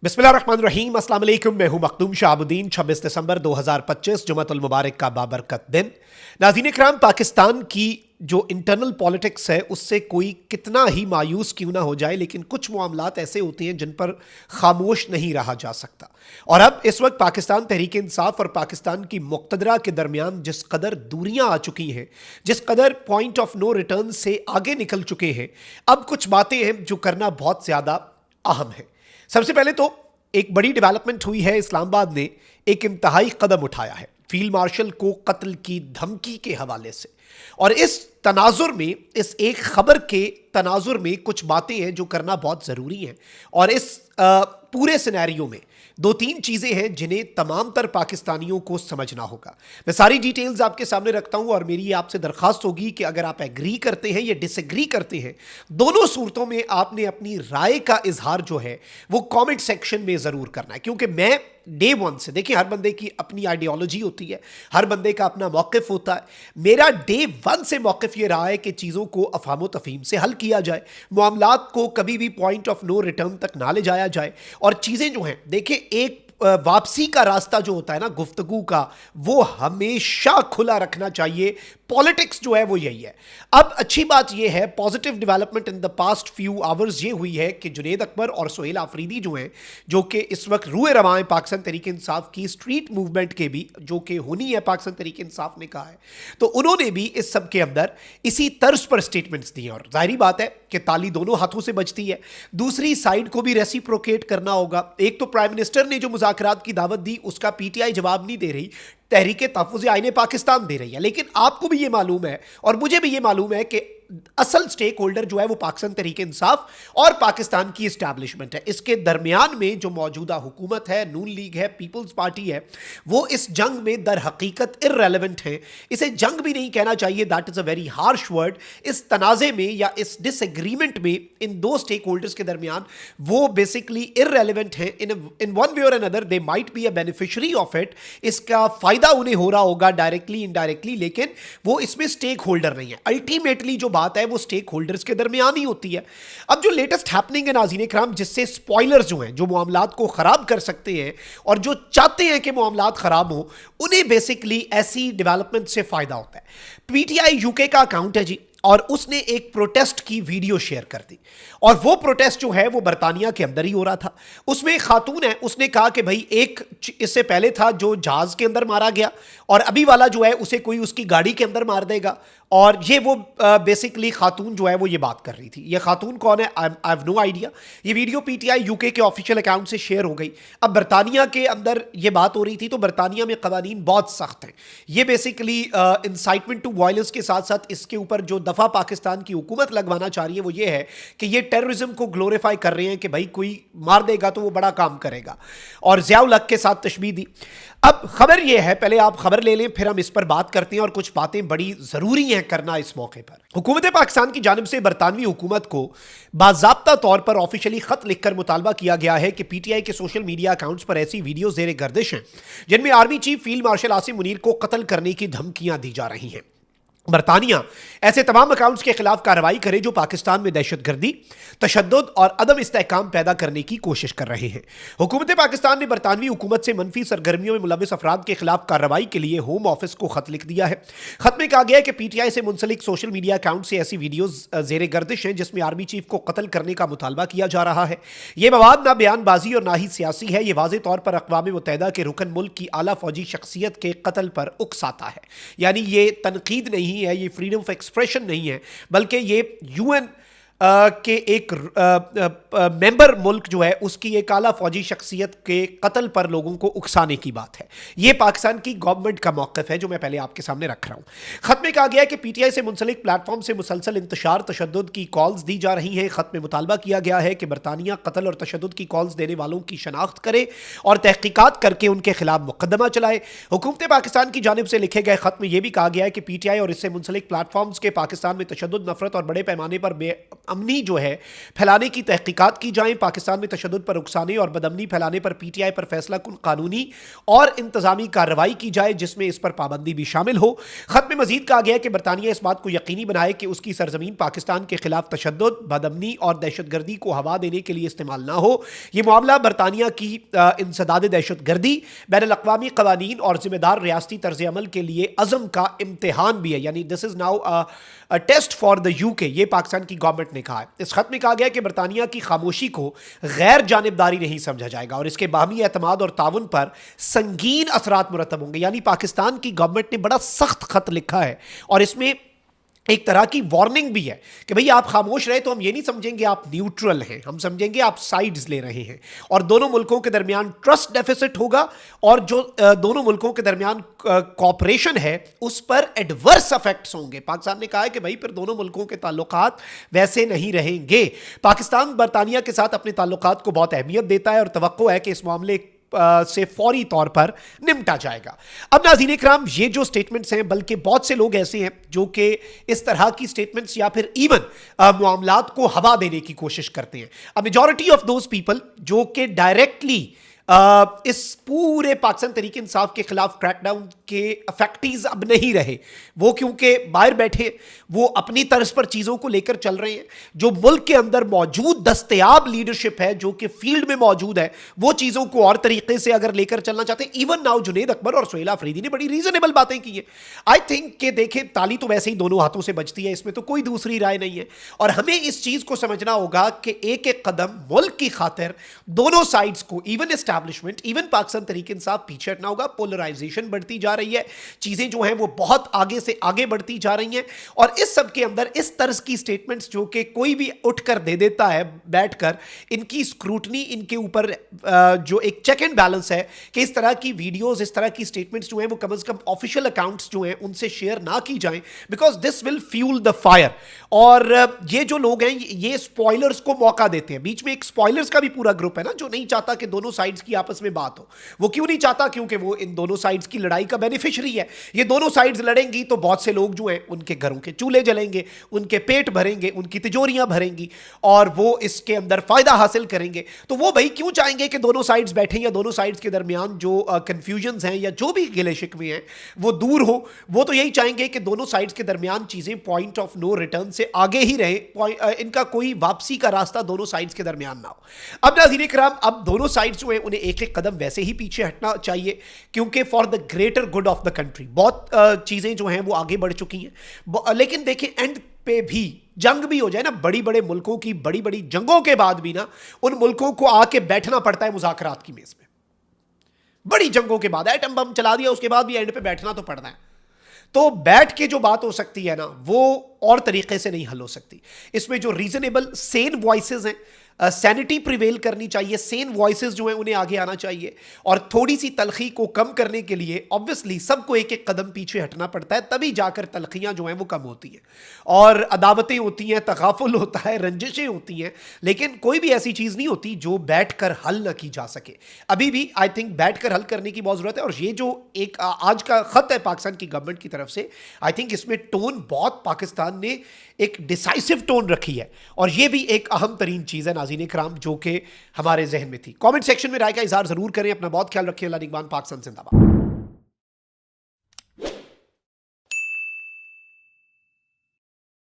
बिस्मिल्लाहिर्रहमानिर्रहीम, अस्सलाम वालेकुम। मैं हूं मखदूम शाहबुद्दीन। 26 दिसंबर 2025 जुमातुल मुबारक का बाबरकत दिन। नाज़रीन इकराम, पाकिस्तान की जो इंटरनल पॉलिटिक्स है उससे कोई कितना ही मायूस क्यों ना हो जाए, लेकिन कुछ मामलात ऐसे होते हैं जिन पर खामोश नहीं रहा जा सकता। और अब इस वक्त पाकिस्तान तहरीक इंसाफ और पाकिस्तान की मुक़्तदरा के दरमियान जिस कदर दूरियां आ चुकी हैं, जिस कदर पॉइंट ऑफ नो रिटर्न से आगे निकल चुके हैं, अब कुछ बातें हैं जो करना बहुत ज़्यादा अहम है। सबसे पहले तो एक बड़ी डेवलपमेंट हुई है। इस्लामाबाद ने एक इंतहाई कदम उठाया है फील्ड मार्शल को कत्ल की धमकी के हवाले से। और इस तनाजुर में, इस एक खबर के तनाजुर में कुछ बातें हैं जो करना बहुत ज़रूरी है। और इस पूरे सिनेरियो में दो तीन चीज़ें हैं जिन्हें तमाम तर पाकिस्तानियों को समझना होगा। मैं सारी डिटेल्स आपके सामने रखता हूं और मेरी आपसे दरख्वास्त होगी कि अगर आप एग्री करते हैं या डिसएग्री करते हैं, दोनों सूरतों में आपने अपनी राय का इजहार जो है वो कमेंट सेक्शन में ज़रूर करना है। क्योंकि मैं डे वन से, देखिए, हर बंदे की अपनी आइडियोलॉजी होती है, हर बंदे का अपना मौक़िफ़ होता है। मेरा डे वन से मौक़िफ़ ये रहा है कि चीज़ों को अफ़हाम व तफ़हीम से हल किया जाए, मामलात को कभी भी पॉइंट ऑफ नो रिटर्न तक ना ले जाया जाए। और चीज़ें जो हैं, देखिए, एक वापसी का रास्ता जो होता है ना गुफ्तगू का, वो हमेशा खुला रखना चाहिए। पॉलिटिक्स जो है वो यही है। अब अच्छी बात यह है, positive development in the past few hours ये हुई है कि जुनेद अकबर और सुहेल आफरीदी जो हैं, जो कि इस वक्त रूए रवां हैं पाकिस्तान तहरीक इंसाफ की स्ट्रीट मूवमेंट के भी, जो कि होनी है, पाकिस्तान तहरीक इंसाफ ने कहा है, तो उन्होंने भी इस सब के अंदर इसी तर्ज पर स्टेटमेंट्स दिए। और जाहिर बात है कि ताली दोनों हाथों से बजती है, दूसरी साइड को भी रेसिप्रोकेट करना होगा। एक तो प्राइम मिनिस्टर ने जो मुज़ाकरात की दावत दी उसका पीटीआई जवाब नहीं दे रही, तहरीक तहफ़्फ़ुज़ आईन पाकिस्तान दे रही है। लेकिन आपको भी ये मालूम है और मुझे भी ये मालूम है कि असल स्टेक होल्डर जो है वो पाकिस्तान तहरीक इंसाफ और पाकिस्तान की इस्टेब्लिशमेंट है। इसके दरमियान में जो मौजूदा हुकूमत है, नून लीग है, पीपल्स पार्टी है, वो इस जंग में दर हकीकत इर्रेलेवेंट है। इसे जंग भी नहीं कहना चाहिए, that is a very harsh word. इस तनाज़े में या इस डिसएग्रीमेंट में इन दो स्टेक होल्डर्स के दरमियान वो बेसिकली इर्रेलेवेंट है। इन वन वे और another they might be a beneficiary of it. इसका फ़ायदा उन्हें हो रहा होगा डायरेक्टली इनडायरेक्टली, लेकिन वो इसमें स्टेक होल्डर नहीं है। अल्टीमेटली जो बात है वो स्टेक होल्डर्स के दरमियान ही होती है। अब जो लेटेस्ट हैपनिंग है नाज़रीन इकराम, जिससे स्पॉयलर्स जो हैं, जो मामलात को खराब कर सकते हैं और जो चाहते हैं कि मामलात खराब हो, उन्हें बेसिकली ऐसी डेवलपमेंट से फायदा होता है। पीटीआई यूके का अकाउंट है जी, और उसने एक प्रोटेस्ट की वीडियो शेयर कर दी। और वो प्रोटेस्ट जो है वो बरतानिया के अंदर ही हो रहा था। उसमें एक खातून है, उसने कहा कि भाई, एक इससे पहले था जो जहाज के अंदर मारा गया, और अभी वाला जो है उसे कोई उसकी गाड़ी के अंदर मार देगा। और ये वो बेसिकली खातून जो है वो ये बात कर रही थी। ये खातून कौन है, आई हैव नो आइडिया। ये वीडियो पीटीआई यूके के ऑफिशियल अकाउंट से शेयर हो गई। अब बरतानिया के अंदर ये बात हो रही थी, तो बरतानिया में कवानीन बहुत सख्त हैं। ये बेसिकली इंसाइटमेंट टू वायलेंस के साथ साथ इसके ऊपर जो दफा पाकिस्तान की हुकूमत लगवाना चाह रही है वो ये है कि ये टेररिज्म को ग्लोरीफाई कर रहे हैं कि भाई कोई मार देगा तो वो बड़ा काम करेगा, और ज़ियाउल हक के साथ तशबीह दी। अब खबर ये है, पहले आप खबर ले लें फिर हम इस पर बात करते हैं, और कुछ बातें बड़ी ज़रूरी हैं करना इस मौके पर। हुकूमत पाकिस्तान की जानिब से बरतानवी हुकूमत को बाज़ाब्ता तौर पर ऑफिशियली खत लिखकर मुतालबा किया गया है कि पीटीआई के सोशल मीडिया अकाउंट्स पर ऐसी वीडियो ज़ेरे गर्दिश हैं जिनमें army chief field marshal Asim Munir को कत्ल करने की धमकियां दी जा रही हैं। बरतानिया ऐसे तमाम अकाउंट्स के खिलाफ कार्रवाई करे जो पाकिस्तान में दहशतगर्दी, तशद्दुद और अदम इस्तेहकाम पैदा करने की कोशिश कर रहे हैं। हुकूमत पाकिस्तान ने बरतानवी हुकूमत से मनफी सरगर्मियों में मुलविस अफराद के खिलाफ कार्रवाई के लिए होम ऑफिस को खत लिख दिया है। खत में कहा गया है कि पीटीआई से मुंसलिक सोशल मीडिया अकाउंट से ऐसी वीडियोज ज़ेरे गर्दिश हैं जिसमें आर्मी चीफ को कत्ल करने का मुतालबा किया जा रहा है। यह मवाद ना बयानबाजी और ना ही सियासी है। यह वाज़ेह तौर पर अक़वाम मुत्तहिदा के रुकन मुल्क की आला फौजी शख्सियत के कत्ल पर उकसाता है। यानी ये तनकीद नहीं है, ये फ्रीडम ऑफ एक्सप्रेशन नहीं है, बल्कि ये यूएन के एक मेंबर मुल्क जो है उसकी एक आला फौजी शख्सियत के कत्ल पर लोगों को उकसाने की बात है। यह पाकिस्तान की गवर्नमेंट का मौक़िफ़ है जो मैं पहले आपके सामने रख रहा हूँ। खत में कहा गया है कि पीटीआई से मुंसलिक प्लेटफॉर्म से मुसलसल इंतशार तशद्दुद की कॉल्स दी जा रही हैं। खत में मुतालबा किया गया है कि बरतानिया कत्ल और तशद्दुद की कॉल्स देने वालों की शनाख्त करे और तहकीकात करके उनके खिलाफ मुकदमा चलाए। हुकूमत पाकिस्तान की जानिब से लिखे गए खत में यह भी कहा गया है कि पीटीआई और इससे मुंसलिक प्लेटफॉर्म्स के पाकिस्तान में तशद्दुद, नफरत और बड़े पैमाने पर बदअमनी जो है फैलाने की तहकीकात की जाएं, पाकिस्तान में तशद्दुद पर उकसाने और बदअमनी फैलाने पर पीटीआई पर फैसला कुन कानूनी और इंतजामी कार्रवाई की जाए जिसमें इस पर पाबंदी भी शामिल हो। खत में मजीद कहा गया कि बरतानिया इस बात को यकीनी बनाए कि उसकी सरजमीन पाकिस्तान के खिलाफ तशद्दुद, बदअमनी और दहशतगर्दी को हवा देने के लिए इस्तेमाल ना हो। यह मामला बरतानिया की इंसदाद दहशतगर्दी, बैनुल-अक़वामी क़वानीन और जिम्मेदार रियासती तर्ज अमल के लिए अज़म का इम्तिहान भी है, यानी this is now a test for the UK, ये पाकिस्तान की गवर्नमेंट ने कहा है। इस खत में कहा गया कि बरतानिया की खामोशी को गैर जानिबदारी नहीं समझा जाएगा और इसके बाहमी एतमाद और ताउन पर संगीन असरात मुरतब होंगे। यानी पाकिस्तान की गवर्नमेंट ने बड़ा सख्त खत लिखा है और इसमें एक तरह की वार्निंग भी है कि भाई आप खामोश रहे तो हम ये नहीं समझेंगे आप न्यूट्रल हैं, हम समझेंगे आप साइड्स ले रहे हैं और दोनों मुल्कों के दरमियान ट्रस्ट डेफिसिट होगा और जो दोनों मुल्कों के दरमियान कॉपरेशन है उस पर एडवर्स इफेक्ट्स होंगे। पाकिस्तान ने कहा है कि भाई फिर दोनों मुल्कों के ताल्लुकात वैसे नहीं रहेंगे। पाकिस्तान बरतानिया के साथ अपने ताल्लुकात को बहुत अहमियत देता है और तवक्को है कि इस मामले से फौरी तौर पर निपटा जाएगा। अब नाज़रीन इकराम, ये जो स्टेटमेंट्स हैं, बल्कि बहुत से लोग ऐसे हैं जो कि इस तरह की स्टेटमेंट्स या फिर इवन मामलात को हवा देने की कोशिश करते हैं। A majority of those people जो कि डायरेक्टली इस पूरे पाकिस्तान तहरीक इंसाफ के खिलाफ क्रैकडाउन के अफेक्टीज अब नहीं रहे, वो क्योंकि बाहर बैठे, वो अपनी तर्ज पर चीज़ों को लेकर चल रहे हैं। जो मुल्क के अंदर मौजूद दस्तयाब लीडरशिप है जो कि फील्ड में मौजूद है, वो चीज़ों को और तरीके से अगर लेकर चलना चाहते हैं। इवन नाउ जुनेद अकबर और सुहेल अफरीदी ने बड़ी रीजनेबल बातें की हैं। आई थिंक कि देखें, ताली तो वैसे ही दोनों हाथों से बजती है, इसमें तो कोई दूसरी राय नहीं है और हमें इस चीज़ को समझना होगा कि एक एक कदम मुल्क की खातिर दोनों साइड्स को, इवन इवन पाकिस्तान तहरीक इंसाफ, पीछे हटना होगा। पोलराइजेशन बढ़ती जा रही है, चीजें जो हैं वो बहुत आगे से आगे बढ़ती जा रही हैं और इस सब के अंदर इस तरह की स्टेटमेंट्स जो कि कोई भी उठकर दे देता है बैठकर, इनकी स्क्रूटनी, इनके ऊपर जो एक चेक एंड बैलेंस है कि इस तरह की वीडियोस, इस तरह की स्टेटमेंट्स जो हैं वो कम से कम ऑफिशियल अकाउंट्स जो हैं उनसे शेयर ना की जाएं, because this will fuel the fire. और ये जो लोग हैं ये स्पॉयलर्स को मौका देते हैं। बीच में एक स्पॉयलर्स का भी पूरा ग्रुप है ना, जो नहीं चाहता कि दोनों साइड्स की आपस में बात हो। वो क्यों नहीं चाहता? क्योंकि वो इन दोनों साइड्स की लड़ाई का बेनिफिशियरी है। ये दोनों साइड्स लड़ेंगी तो बहुत से लोग जो हैं उनके घरों के चूल्हे जलेंगे, उनके पेट भरेंगे, उनकी तिजोरियां भरेंगी और वो इसके अंदर फायदा हासिल करेंगे। तो वो भाई क्यों चाहेंगे कि दोनों साइड्स बैठें या दोनों साइड्स के दरमियान जो कंफ्यूजन्स हैं या जो भी गिले शिकवे हैं वो दूर हो। वो तो यही चाहेंगे कि दोनों साइड्स के दरमियान चीजें पॉइंट ऑफ नो रिटर्न से आगे ही रहे, इनका कोई वापसी का रास्ता दोनों साइड्स के दरमियान ना हो। अब नाज़रीन इकराम, अब दोनों साइड्स जो हैं उन्हें एक एक कदम वैसे ही पीछे हटना चाहिए क्योंकि for the greater good of the country बहुत चीजें जो हैं वो आगे बढ़ चुकी हैं। लेकिन देखिए, एंड पे भी जंग भी हो जाए ना, बड़ी बड़े मुल्कों की बड़ी बड़ी जंगों के बाद भी ना उन मुल्कों को आके बैठना पड़ता है मुज़ाकरात की मेज में। बड़ी जंगों के बाद एटम बम चला दिया, उसके बाद भी एंड पे बैठना तो पड़ना है। तो बैठ के जो बात हो सकती है ना वो और तरीके से नहीं हल हो सकती। इसमें जो रीजनेबल सेन वॉइसेस हैं, सैनिटी प्रिवेल करनी चाहिए, सेन वॉइसेस जो हैं उन्हें आगे आना चाहिए और थोड़ी सी तलखी को कम करने के लिए ऑब्वियसली सबको एक एक कदम पीछे हटना पड़ता है, तभी जाकर तलखियां जो हैं वो कम होती हैं और अदावतें होती हैं, तगाफुल होता है, रंजिशें होती हैं, लेकिन कोई भी ऐसी चीज़ नहीं होती जो बैठकर हल न की जा सके। अभी भी आई थिंक बैठकर हल करने की बहुत ज़रूरत है और ये जो एक आज का ख़त है पाकिस्तान की गवर्नमेंट की तरफ से, आई थिंक इसमें टोन बहुत पाकिस्तान ने एक डिसाइसिव टोन रखी है और ये भी एक अहम तरीन चीज़ है नाज़रीन इकराम जो कि हमारे जहन में थी। कमेंट सेक्शन में राय का इजहार जरूर करें। अपना बहुत ख्याल रखिए। अल्लाह निगहबान। पाकिस्तान जिंदाबाद।